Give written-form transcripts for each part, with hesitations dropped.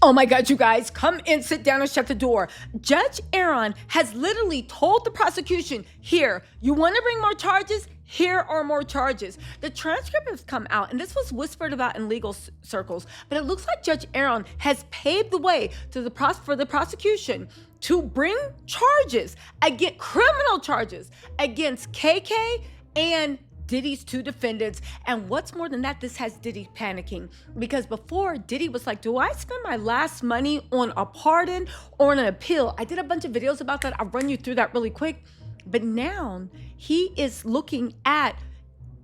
Oh my God, you guys, come in, sit down, and shut the door. Judge Arun has literally told the prosecution, here, you want to bring more charges? Here are more charges. The transcript has come out, and this was whispered about in legal circles, but it looks like Judge Arun has paved the way to for the prosecution to bring charges, criminal charges against KK and Diddy's two defendants. And what's more than that, this has Diddy panicking, because before Diddy was like, do I spend my last money on a pardon or on an appeal? I did a bunch of videos about that. I'll run you through that really quick. But now he is looking at,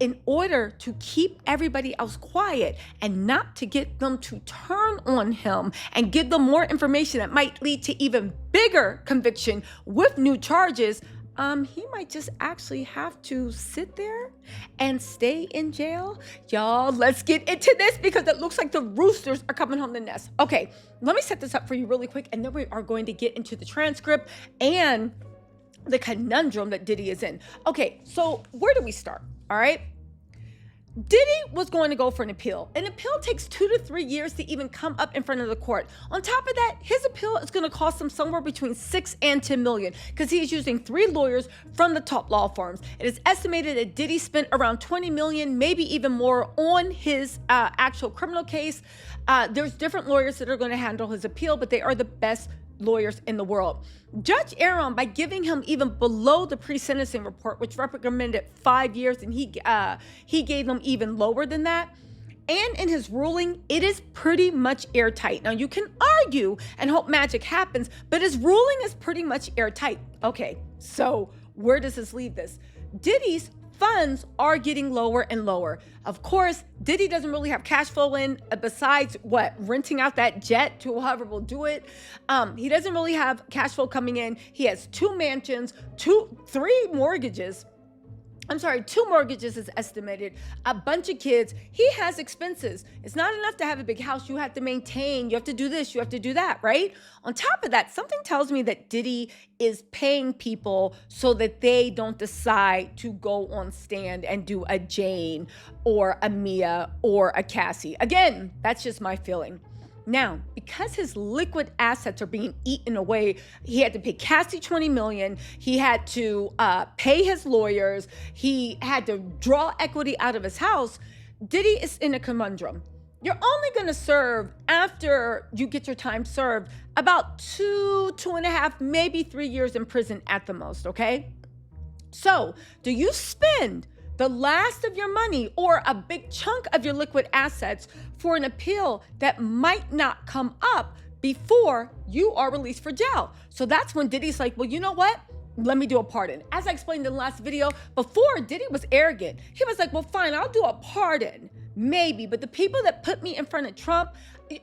in order to keep everybody else quiet and not to get them to turn on him and give them more information that might lead to even bigger conviction with new charges, he might just actually have to sit there and stay in jail. Y'all, let's get into this because it looks like the roosters are coming home to nest. Okay, let me set this up for you really quick, and then we are going to get into the transcript and the conundrum that Diddy is in. Okay, so where do we start? All right. Diddy was going to go for an appeal. An appeal takes 2 to 3 years to even come up in front of the court. On top of that, his appeal is going to cost him somewhere between 6 and 10 million because he is using 3 lawyers from the top law firms. It is estimated that Diddy spent around 20 million, maybe even more, on his actual criminal case. There's different lawyers that are going to handle his appeal, but they are the best lawyers in the world. Judge Arun, by giving him even below the pre-sentencing report, which recommended 5 years, and he gave them even lower than that. And in his ruling, it is pretty much airtight. Now, you can argue and hope magic happens, but his ruling is pretty much airtight. Okay, so where does this leave this? Diddy's funds are getting lower and lower. Of course, Diddy doesn't really have cash flow in besides renting out that jet to whoever will do it. He doesn't really have cash flow coming in. He has 2 mansions, 2 mortgages is estimated, a bunch of kids. He has expenses. It's not enough to have a big house. You have to maintain, you have to do this, you have to do that, right? On top of that, something tells me that Diddy is paying people so that they don't decide to go on stand and do a Jane or a Mia or a Cassie. Again, that's just my feeling. Now, because his liquid assets are being eaten away, he had to pay Cassie 20 million. He had to pay his lawyers. He had to draw equity out of his house. Diddy is in a conundrum. You're only going to serve, after you get your time served, about 2.5, maybe 3 years in prison at the most, okay? So, do you spend the last of your money or a big chunk of your liquid assets for an appeal that might not come up before you are released for jail? So that's when Diddy's like, well, you know what? Let me do a pardon. As I explained in the last video, before, Diddy was arrogant. He was like, well, fine, I'll do a pardon, maybe. But the people that put me in front of Trump,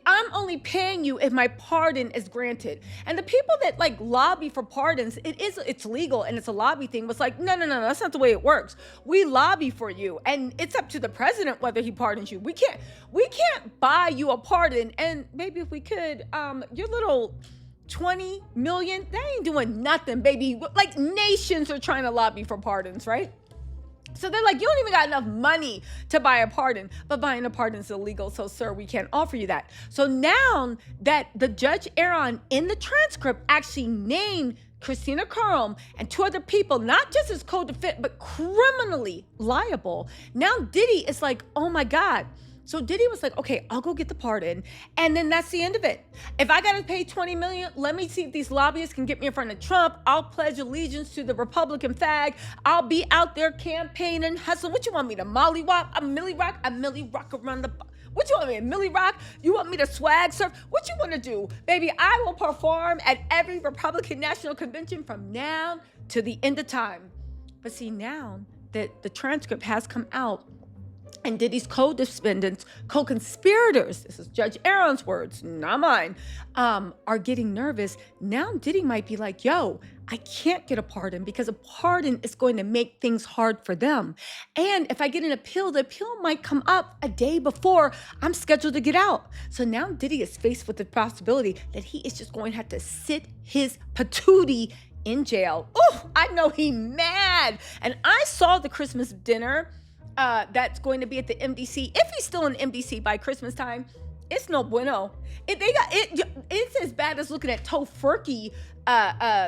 I'm only paying you if my pardon is granted. And the people that lobby for pardons, it's legal and it's a lobby thing. It's like, no, that's not the way it works. We lobby for you, and it's up to the president whether he pardons you. We can't buy you a pardon. And maybe if we could, your little 20 million, they ain't doing nothing, baby. Like, nations are trying to lobby for pardons, right? So they're like, you don't even got enough money to buy a pardon, but buying a pardon is illegal. So, sir, we can't offer you that. So now that the Judge Arun in the transcript actually named Christina Karam and 2 other people, not just as co-defendant, but criminally liable, now Diddy is like, oh my God. So Diddy was like, okay, I'll go get the pardon. And then that's the end of it. If I got to pay 20 million, let me see if these lobbyists can get me in front of Trump. I'll pledge allegiance to the Republican flag. I'll be out there campaigning, hustling. What you want me to mollywop? A Millie Rock around the... What you want me to Millie Rock? You want me to swag surf? What you want to do? Baby, I will perform at every Republican National Convention from now to the end of time. But see, now that the transcript has come out, and Diddy's co-defendants, co-conspirators, this is Judge Arun's words, not mine, are getting nervous. Now Diddy might be like, yo, I can't get a pardon because a pardon is going to make things hard for them. And if I get an appeal, the appeal might come up a day before I'm scheduled to get out. So now Diddy is faced with the possibility that he is just going to have to sit his patootie in jail. Oh, I know he mad. And I saw the Christmas dinner that's going to be at the MDC. If he's still in MDC by Christmas time, It's no bueno. It's as bad as looking at tofurkey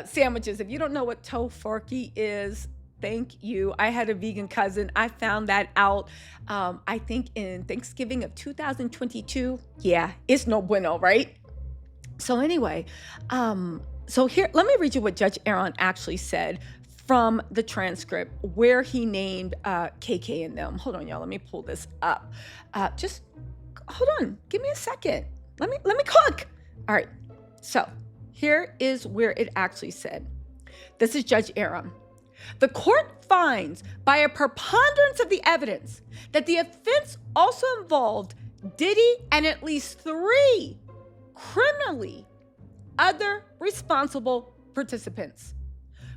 sandwiches. If you don't know what tofurkey is, thank you. I had a vegan cousin. I found that out, I think in Thanksgiving of 2022. Yeah, it's no bueno, right? So anyway, so here, let me read you what Judge Arun actually said from the transcript where he named KK and them. Hold on, y'all. Let me pull this up. Just hold on. Give me a second. Let me cook. All right. So here is where it actually said. This is Judge Arun. The court finds by a preponderance of the evidence that the offense also involved Diddy and at least 3 criminally other responsible participants.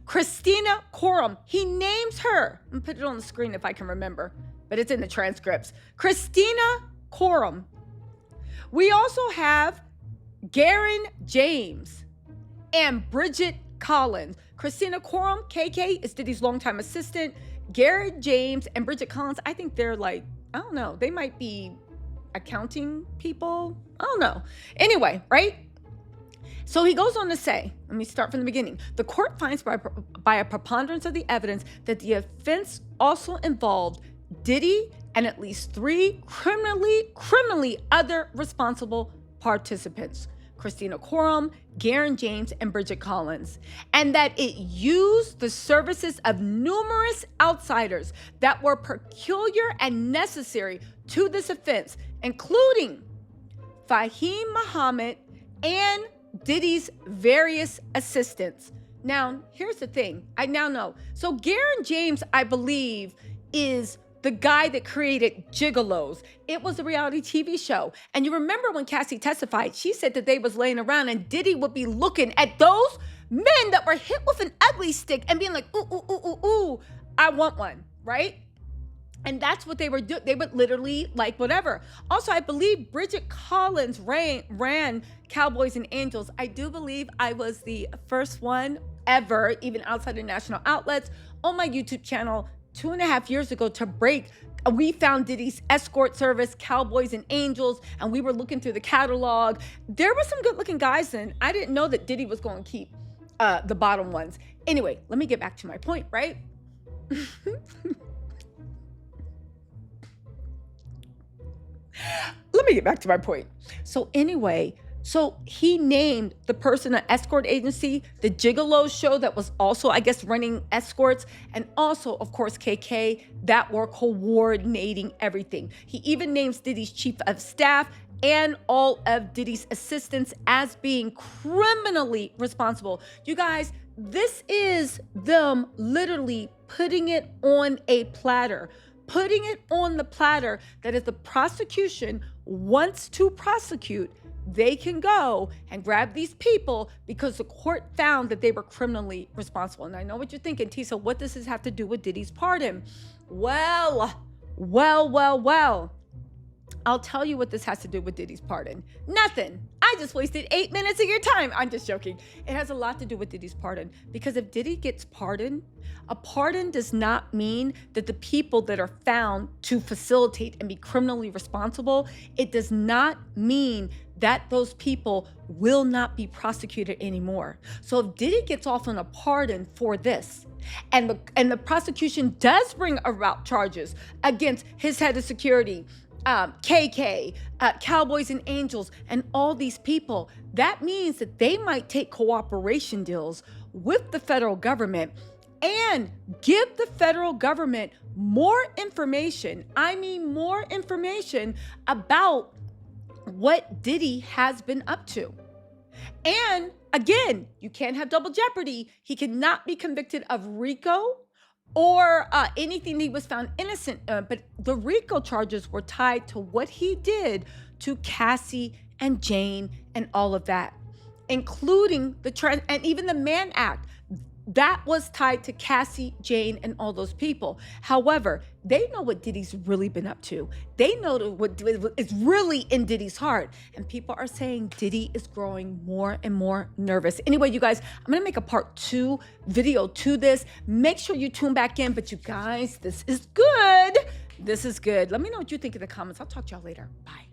Christina Coram, he names her. I'm gonna put it on the screen if I can remember, but it's in the transcripts. Christina Coram. We also have Garen James and Bridget Collins. Christina Coram, KK, is Diddy's longtime assistant. Garen James and Bridget Collins, I think they're like, I don't know, they might be accounting people. I don't know. Anyway, right? So he goes on to say, let me start from the beginning. The court finds by a preponderance of the evidence that the offense also involved Diddy and at least 3 criminally other responsible participants. Christina Coram, Garen James, and Bridget Collins, and that it used the services of numerous outsiders that were peculiar and necessary to this offense, including Fahim Muhammad and Diddy's various assistants. Now, here's the thing. I now know. So Garen James, I believe, is the guy that created Gigolos. It was a reality TV show. And you remember when Cassie testified, she said that they was laying around and Diddy would be looking at those men that were hit with an ugly stick and being like, ooh, ooh, ooh, ooh, ooh, I want one, right? And that's what they were doing. They would literally like whatever. Also, I believe Bridget Collins ran Cowboys and Angels. I do believe I was the first one ever, even outside of national outlets, on my YouTube channel 2.5 years ago to break. We found Diddy's escort service, Cowboys and Angels, and we were looking through the catalog. There were some good looking guys in. I didn't know that Diddy was going to keep the bottom ones. Anyway, let me get back to my point, right? Let me get back to my point. So anyway, so he named the person an escort agency, the Gigolo show that was also, I guess, running escorts, and also, of course, KK that were coordinating everything. He even names Diddy's chief of staff and all of Diddy's assistants as being criminally responsible. You guys, this is them literally putting it on a platter. Putting it on the platter that if the prosecution wants to prosecute, they can go and grab these people because the court found that they were criminally responsible. And I know what you're thinking, Tisa, what does this have to do with Diddy's pardon? Well. I'll tell you what this has to do with Diddy's pardon. Nothing. I just wasted 8 minutes of your time. I'm just joking. It has a lot to do with Diddy's pardon, because if Diddy gets pardoned, a pardon does not mean that the people that are found to facilitate and be criminally responsible, it does not mean that those people will not be prosecuted anymore. So if Diddy gets off on a pardon for this, and the prosecution does bring about charges against his head of security, KK, Cowboys and Angels, and all these people, that means that they might take cooperation deals with the federal government and give the federal government more information. I mean, more information about what Diddy has been up to. And again, you can't have double jeopardy. He cannot be convicted of RICO or anything he was found innocent of, but the RICO charges were tied to what he did to Cassie and Jane and all of that, including and even the Mann Act. That was tied to Cassie, Jane, and all those people. However, they know what Diddy's really been up to. They know what is really in Diddy's heart. And people are saying Diddy is growing more and more nervous. Anyway, you guys, I'm going to make a part 2 video to this. Make sure you tune back in. But you guys, this is good. This is good. Let me know what you think in the comments. I'll talk to y'all later. Bye.